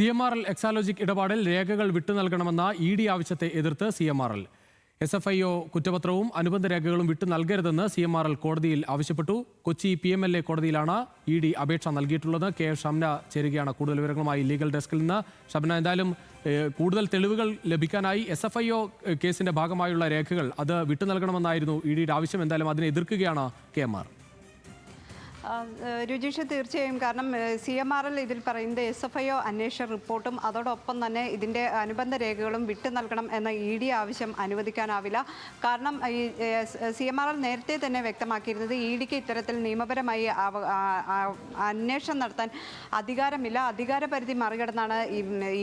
CMRL Exalogic ഇടപാടിൽ രേഖകൾ വിട്ടുനൽകണമെന്ന ED ആവശ്യത്തെ എതിർത്ത് CMRL. SFIO കുറ്റപത്രവും അനുബന്ധ രേഖകളും വിട്ടു നൽകരുതെന്ന് CMRL കോടതിയിൽ ആവശ്യപ്പെട്ടു. കൊച്ചി PMLA കോടതിയിലാണ് ED അപേക്ഷ നൽകിയിട്ടുള്ളത്. K. ഷംന ചേരുകയാണ് കൂടുതൽ വിവരങ്ങളുമായി ലീഗൽ ഡെസ്കിൽ നിന്ന്. ഷംന, എന്തായാലും കൂടുതൽ തെളിവുകൾ ലഭിക്കാനായി SFIO കേസിന്റെ ഭാഗമായുള്ള രേഖകൾ അത് വിട്ടു നൽകണമെന്നായിരുന്നു EDയുടെ ആവശ്യം. എന്തായാലും അതിനെ എതിർക്കുകയാണ് KMR. രുചിഷ തീർച്ചയായും കാരണം CMRL ഇതിൽ പറയുന്നത് SFIO അന്വേഷണ റിപ്പോർട്ടും അതോടൊപ്പം തന്നെ ഇതിൻ്റെ അനുബന്ധ രേഖകളും വിട്ടു നൽകണം എന്ന ED ആവശ്യം അനുവദിക്കാനാവില്ല. കാരണം ഈ CMRL നേരത്തെ തന്നെ വ്യക്തമാക്കിയിരുന്നത് EDക്ക് ഇത്തരത്തിൽ നിയമപരമായി അന്വേഷണം നടത്താൻ അധികാരമില്ല, അധികാരപരിധി മറികടന്നാണ്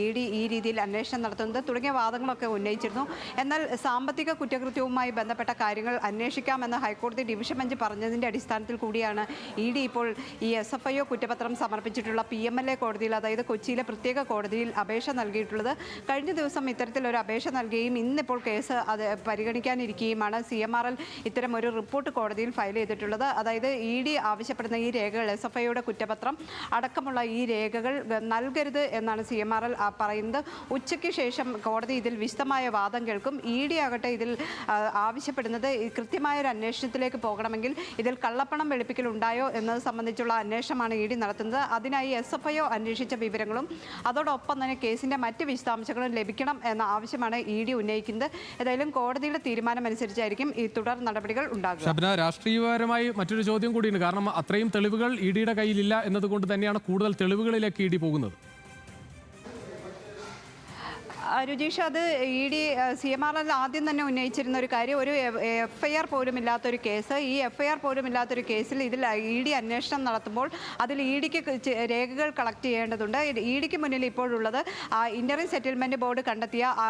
ED ഈ രീതിയിൽ അന്വേഷണം നടത്തുന്നത് തുടങ്ങിയ വാദങ്ങളൊക്കെ ഉന്നയിച്ചിരുന്നു. എന്നാൽ സാമ്പത്തിക കുറ്റകൃത്യവുമായി ബന്ധപ്പെട്ട കാര്യങ്ങൾ അന്വേഷിക്കാമെന്ന് ഹൈക്കോടതി ഡിവിഷൻ ബെഞ്ച് പറഞ്ഞതിൻ്റെ അടിസ്ഥാനത്തിൽ കൂടിയാണ് ED ഇപ്പോൾ ഈ SFIO കുറ്റപത്രം സമർപ്പിച്ചിട്ടുള്ള PMLA കോടതിയിൽ, അതായത് കൊച്ചിയിലെ പ്രത്യേക കോടതിയിൽ അപേക്ഷ നൽകിയിട്ടുള്ളത്. കഴിഞ്ഞ ദിവസം ഇത്തരത്തിലൊരു അപേക്ഷ നൽകുകയും ഇന്നിപ്പോൾ കേസ് അത് പരിഗണിക്കാനിരിക്കുകയുമാണ് CMRL ഇത്തരം ഒരു റിപ്പോർട്ട് കോടതിയിൽ ഫയൽ ചെയ്തിട്ടുള്ളത്. അതായത് ED ആവശ്യപ്പെടുന്ന ഈ രേഖകൾ, SFIOയുടെ കുറ്റപത്രം അടക്കമുള്ള ഈ രേഖകൾ നൽകരുത് എന്നാണ് CMRL പറയുന്നത്. ഉച്ചയ്ക്ക് ശേഷം കോടതി ഇതിൽ വിശദമായ വാദം കേൾക്കും. ED ആകട്ടെ ഇതിൽ ആവശ്യപ്പെടുന്നത് കൃത്യമായൊരു അന്വേഷണത്തിലേക്ക് പോകണമെങ്കിൽ ഇതിൽ കള്ളപ്പണം വെളുപ്പിക്കൽ ഉണ്ടായോ എന്നത് സംബന്ധിച്ചുള്ള അന്വേഷണമാണ് ED നടത്തുന്നത്. അതിനായി SFIO അന്വേഷിച്ച വിവരങ്ങളും അതോടൊപ്പം തന്നെ കേസിന്റെ മറ്റ് വിശദാംശങ്ങളും ലഭിക്കണം എന്ന ആവശ്യമാണ് ED ഉന്നയിക്കുന്നത്. ഏതായാലും കോടതിയുടെ തീരുമാനമനുസരിച്ചായിരിക്കും ഈ തുടർ നടപടികൾ ഉണ്ടാകുക. ഷബ്ന, രാഷ്ട്രീയപരമായി മറ്റൊരു ചോദ്യം കൂടിയുണ്ട്. കാരണം അത്രയും തെളിവുകൾ EDയുടെ കയ്യിലില്ല എന്നതുകൊണ്ട് തന്നെയാണ് കൂടുതൽ തെളിവുകളിലേക്ക് ED പോകുന്നത്. രുചീഷ്, അത് ED CMRL ആദ്യം തന്നെ ഉന്നയിച്ചിരുന്ന ഒരു കാര്യം, ഒരു FIR പോലും ഇല്ലാത്തൊരു കേസ്, ഈ FIR പോലും ഇല്ലാത്തൊരു കേസിൽ ഇതിൽ ED അന്വേഷണം നടത്തുമ്പോൾ അതിൽ EDക്ക് രേഖകൾ കളക്ട് ചെയ്യേണ്ടതുണ്ട്. EDക്ക് മുന്നിൽ ഇപ്പോഴുള്ളത് ഇന്ററിം സെറ്റിൽമെന്റ് ബോർഡ് കണ്ടെത്തിയ ആ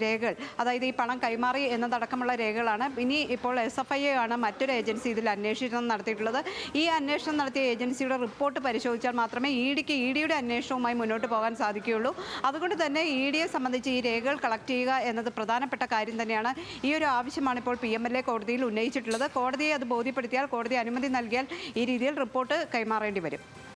രേഖകൾ, അതായത് ഈ പണം കൈമാറി എന്നതടക്കമുള്ള രേഖകളാണ്. ഇനി ഇപ്പോൾ SFIO ആണ് മറ്റൊരു ഏജൻസി ഇതിൽ അന്വേഷണം നടത്തിയിട്ടുള്ളത്. ഈ അന്വേഷണം നടത്തിയ ഏജൻസിയുടെ റിപ്പോർട്ട് പരിശോധിച്ചാൽ മാത്രമേ EDയുടെ അന്വേഷണവുമായി മുന്നോട്ട് പോകാൻ സാധിക്കുകയുള്ളൂ. അതുകൊണ്ട് തന്നെ EDയെ സംബന്ധിച്ച് ഈ രേഖകൾ കളക്ട് ചെയ്യുക എന്നത് പ്രധാനപ്പെട്ട കാര്യം തന്നെയാണ്. ഈ ഒരു ആവശ്യമാണ് ഇപ്പോൾ PMLA കോടതിയിൽ ഉന്നയിച്ചിട്ടുള്ളത്. കോടതിയെ അത് ബോധ്യപ്പെടുത്തിയാൽ, കോടതി അനുമതി നൽകിയാൽ ഈ രീതിയിൽ റിപ്പോർട്ട് കൈമാറേണ്ടി വരും.